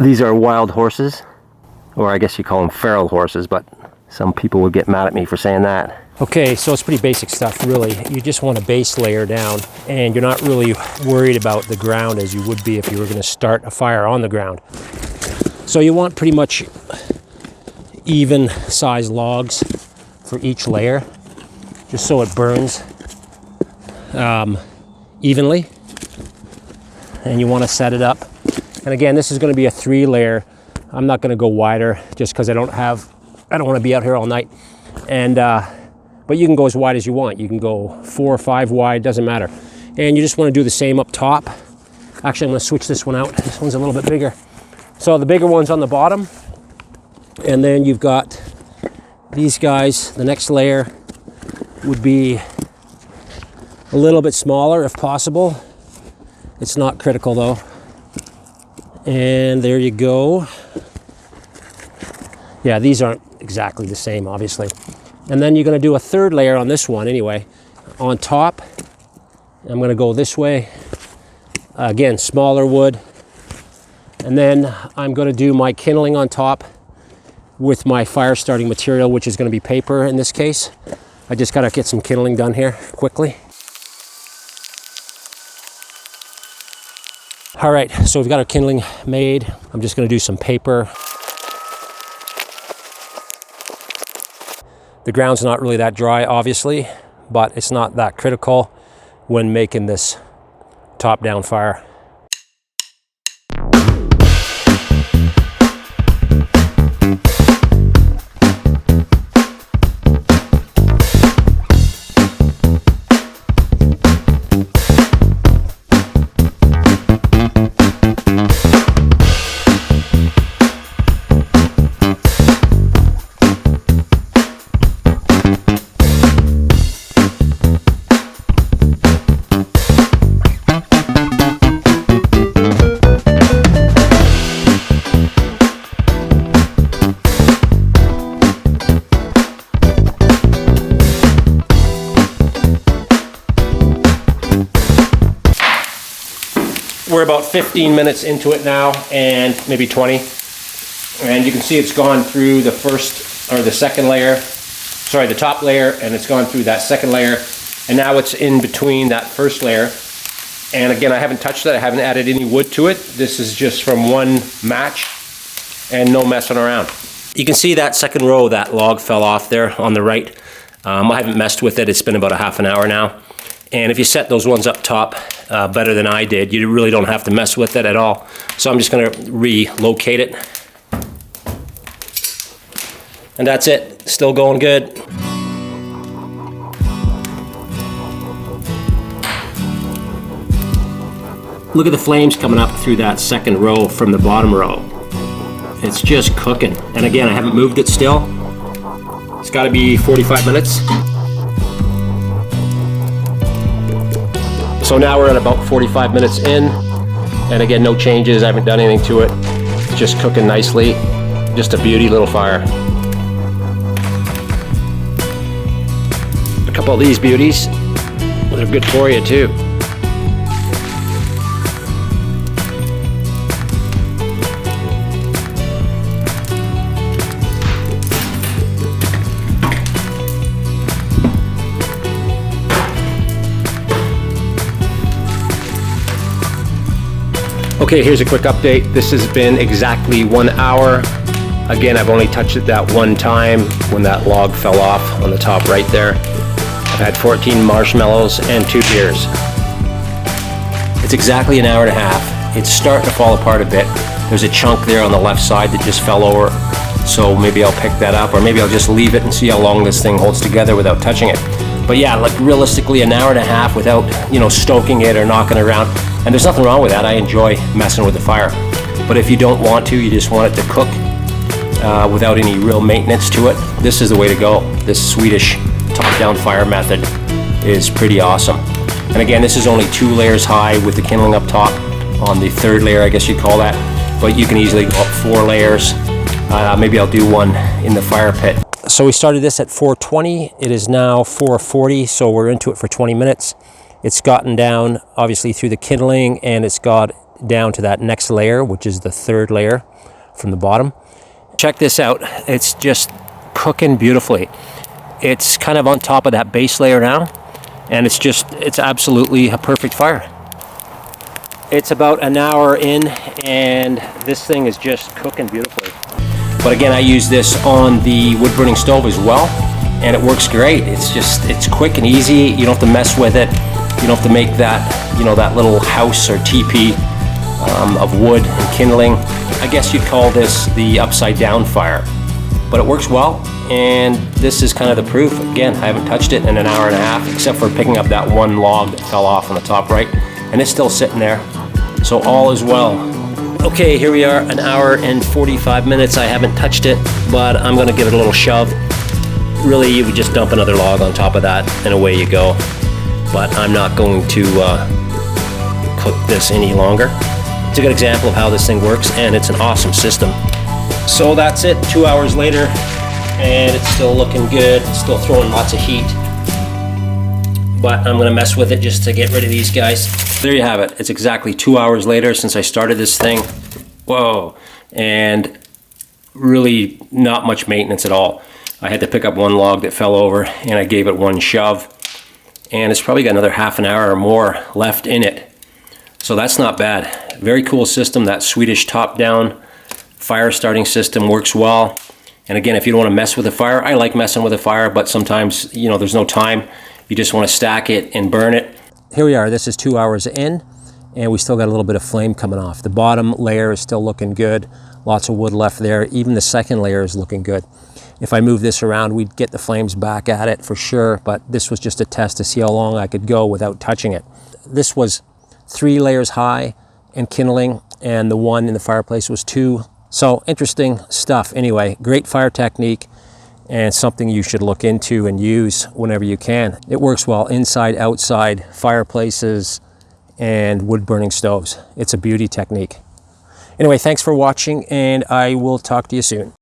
These are wild horses, or I guess you call them feral horses, but some people would get mad at me for saying that. Okay, so it's pretty basic stuff, really. You just want a base layer down, and you're not really worried about the ground as you would be if you were going to start a fire on the ground. So you want pretty much even size logs for each layer, just so it burns evenly. And you want to set it up. And again, this is going to be a 3-layer. I'm not going to go wider just because I don't want to be out here all night. And but you can go as wide as you want. You can go 4 or 5 wide, doesn't matter. And you just want to do the same up top. Actually, I'm going to switch this one out. This one's a little bit bigger. So the bigger one's on the bottom. And then you've got these guys. The next layer would be a little bit smaller if possible. It's not critical though. And there you go. Yeah, these aren't exactly the same, obviously. And then you're going to do a 3rd layer on this one anyway. On top, I'm going to go this way. Again, smaller wood. And then I'm going to do my kindling on top with my fire starting material, which is going to be paper in this case. I just got to get some kindling done here quickly. All right, so we've got our kindling made. I'm just going to do some paper. The ground's not really that dry, obviously, but it's not that critical when making this top-down fire. We're about 15 minutes into it now, and maybe 20. And you can see it's gone through the first, or the second layer, sorry, the top layer, and it's gone through that second layer. And now it's in between that first layer. And again, I haven't touched it, I haven't added any wood to it. This is just from one match and no messing around. You can see that second row, that log fell off there on the right. I haven't messed with it, it's been about a half an hour now. And if you set those ones up top better than I did, you really don't have to mess with it at all. So I'm just going to relocate it. And that's it. Still going good. Look at the flames coming up through that second row from the bottom row. It's just cooking. And again, I haven't moved it still. It's got to be 45 minutes. So now we're at about 45 minutes in, and again, no changes, I haven't done anything to it. It's just cooking nicely, just a beauty little fire. A couple of these beauties, they're good for you too. Okay, here's a quick update. This has been exactly 1 hour. Again, I've only touched it that one time when that log fell off on the top right there. I've had 14 marshmallows and 2 beers. It's exactly an hour and a half. It's starting to fall apart a bit. There's a chunk there on the left side that just fell over. So maybe I'll pick that up, or maybe I'll just leave it and see how long this thing holds together without touching it. But yeah, like realistically an hour and a half without, stoking it or knocking around. And there's nothing wrong with that. I enjoy messing with the fire. But if you don't want to, you just want it to cook without any real maintenance to it, this is the way to go. This Swedish Top Down Fire method is pretty awesome. And again, this is only 2 layers high with the kindling up top on the 3rd layer, I guess you'd call that. But you can easily go up 4 layers. Maybe I'll do one in the fire pit. So we started this at 4:20. It is now 4:40, so we're into it for 20 minutes. It's gotten down, obviously, through the kindling, and it's got down to that next layer, which is the third layer from the bottom. Check this out. It's just cooking beautifully. It's kind of on top of that base layer now, and it's absolutely a perfect fire. It's about an hour in, and this thing is just cooking beautifully. But again, I use this on the wood burning stove as well, and it works great. It's quick and easy. You don't have to mess with it. You don't have to make that, that little house or teepee of wood and kindling. I guess you'd call this the upside down fire, but it works well. And this is kind of the proof. Again, I haven't touched it in an hour and a half, except for picking up that one log that fell off on the top right, and it's still sitting there. So all is well. Okay, here we are, an hour and 45 minutes. I haven't touched it, but I'm gonna give it a little shove. Really, you would just dump another log on top of that, and away you go. But I'm not going to cook this any longer. It's a good example of how this thing works, and it's an awesome system. So that's it, 2 hours later, and it's still looking good. It's still throwing lots of heat. But I'm gonna mess with it just to get rid of these guys. There you have it. It's exactly 2 hours later since I started this thing. Whoa. And really not much maintenance at all. I had to pick up one log that fell over, and I gave it one shove. And it's probably got another half an hour or more left in it. So that's not bad. Very cool system. That Swedish Top Down Fire starting system works well. And again, if you don't want to mess with a fire, I like messing with a fire, but sometimes, there's no time. You just want to stack it and burn it. Here we are. This is 2 hours in, and we still got a little bit of flame coming off. The bottom layer is still looking good. Lots of wood left there. Even the second layer is looking good. If I move this around, we'd get the flames back at it for sure, but this was just a test to see how long I could go without touching it. This was 3 layers high and kindling, and the one in the fireplace was 2. So interesting stuff. Anyway, great fire technique, and something you should look into and use whenever you can. It works well inside, outside, fireplaces, and wood burning stoves. It's a beauty technique. Anyway, thanks for watching, and I will talk to you soon.